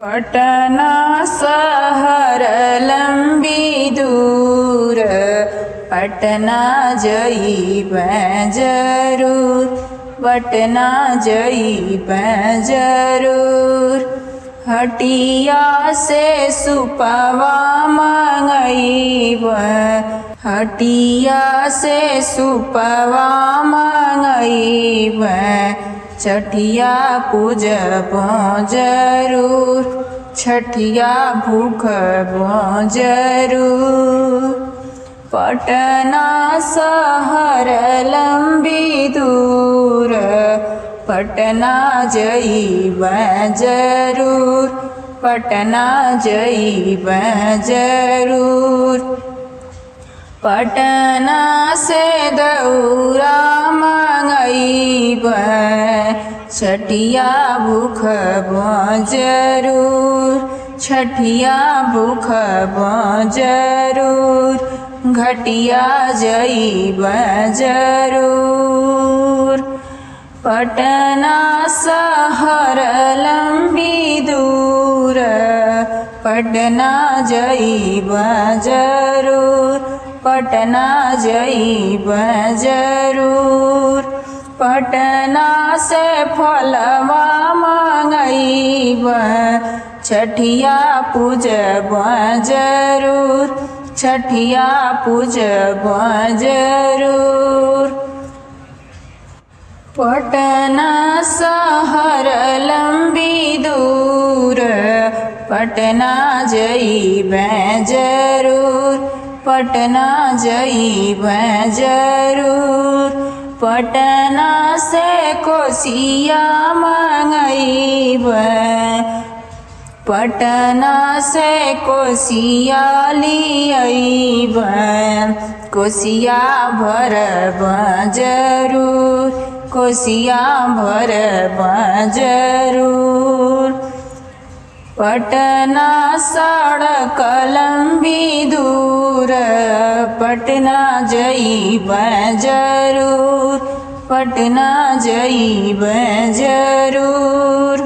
पटना शहर लंबी दूर, पटना जइबे जरूर, पटना जइबे जरूर। हटिया से सुपवा मंगइबे, हटिया से सुपवा मंगइबे, छठिया पूजब जरूर, छठिया भूखब जरूर। पटना शहर लंबी दूर, पटना जइबे जरूर, पटना जइबे जरूर। पटना से दौरा मंगइबे, छठिया भूखब जरूर, छठिया भूखब जरूर। घटिया जइबे जरूर। पटना शहर लंबी दूर, पटना जइबे जरूर, पटना जइबे जरूर। पटना से फलवा मंगइबे, छठिया पूजब जरूर, छठिया पूजब जरूर। पटना शहर लंबी दूर, पटना जइबे जरूर, पटना जइबे जरूर। पटना से कोसिया मंगइबे, पटना से कोसिया लिअइबे, कोसिया भरब जरूर, कोसिया भरब जरूर। पटना सड़क लंबी दूर, पटना जइबे जरूर, पटना जइबे जरूर।